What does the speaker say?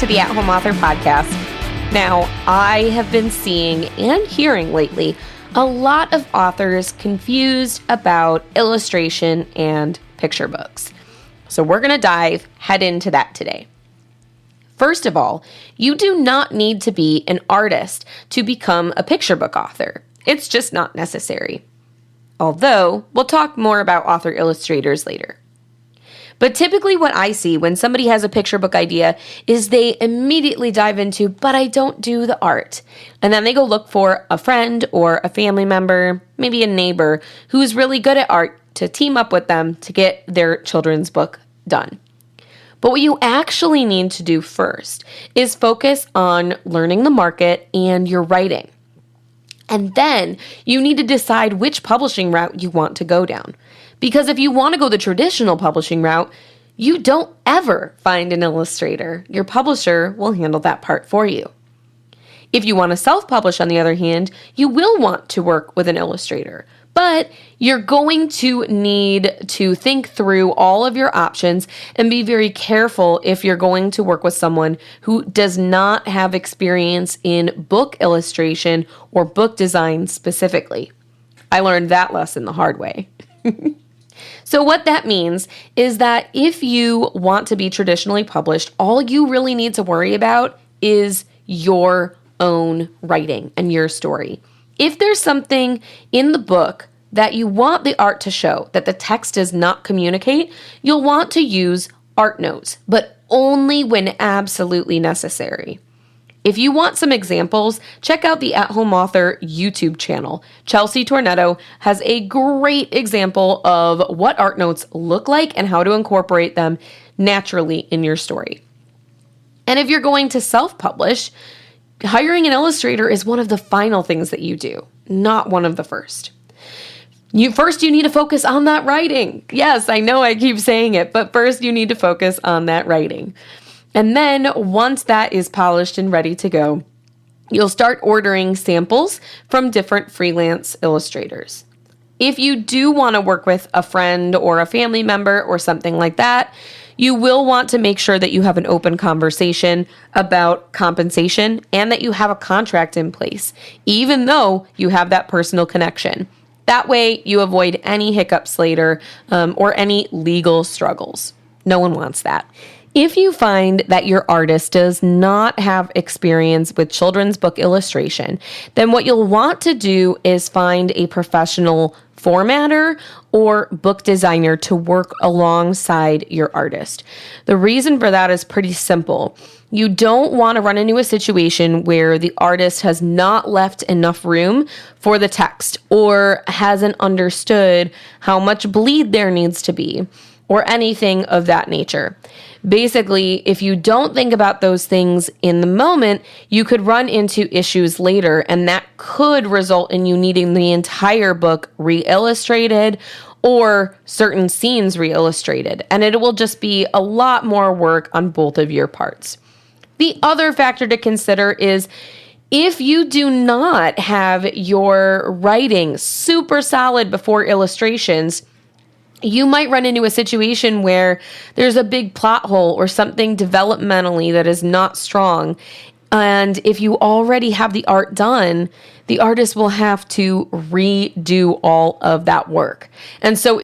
to the At Home Author Podcast. Now, I have been seeing and hearing lately a lot of authors confused about illustration and picture books. So we're going to head into that today. First of all, you do not need to be an artist to become a picture book author. It's just not necessary. Although, we'll talk more about author illustrators later. But typically what I see when somebody has a picture book idea is they immediately dive into, but I don't do the art. And then they go look for a friend or a family member, maybe a neighbor, who's really good at art to team up with them to get their children's book done. But what you actually need to do first is focus on learning the market and your writing. And then you need to decide which publishing route you want to go down. Because if you want to go the traditional publishing route, you don't ever find an illustrator. Your publisher will handle that part for you. If you want to self-publish, on the other hand, you will want to work with an illustrator. But you're going to need to think through all of your options and be very careful if you're going to work with someone who does not have experience in book illustration or book design specifically. I learned that lesson the hard way. So what that means is that if you want to be traditionally published, all you really need to worry about is your own writing and your story. If there's something in the book that you want the art to show that the text does not communicate, you'll want to use art notes, but only when absolutely necessary. If you want some examples, check out the At Home Author YouTube channel. Chelsea Tornetto has a great example of what art notes look like and how to incorporate them naturally in your story. And if you're going to self-publish, hiring an illustrator is one of the final things that you do, not one of the first. You need to focus on that writing. Yes, I know I keep saying it, but first you need to focus on that writing. And then once that is polished and ready to go, you'll start ordering samples from different freelance illustrators. If you do want to work with a friend or a family member or something like that, you will want to make sure that you have an open conversation about compensation and that you have a contract in place, even though you have that personal connection. That way you avoid any hiccups later or any legal struggles. No one wants that. If you find that your artist does not have experience with children's book illustration, then what you'll want to do is find a professional formatter or book designer to work alongside your artist. The reason for that is pretty simple. You don't want to run into a situation where the artist has not left enough room for the text or hasn't understood how much bleed there needs to be or anything of that nature. Basically, if you don't think about those things in the moment, you could run into issues later, and that could result in you needing the entire book re-illustrated or certain scenes re-illustrated, and it will just be a lot more work on both of your parts. The other factor to consider is if you do not have your writing super solid before illustrations, you might run into a situation where there's a big plot hole or something developmentally that is not strong. And if you already have the art done, the artist will have to redo all of that work. And so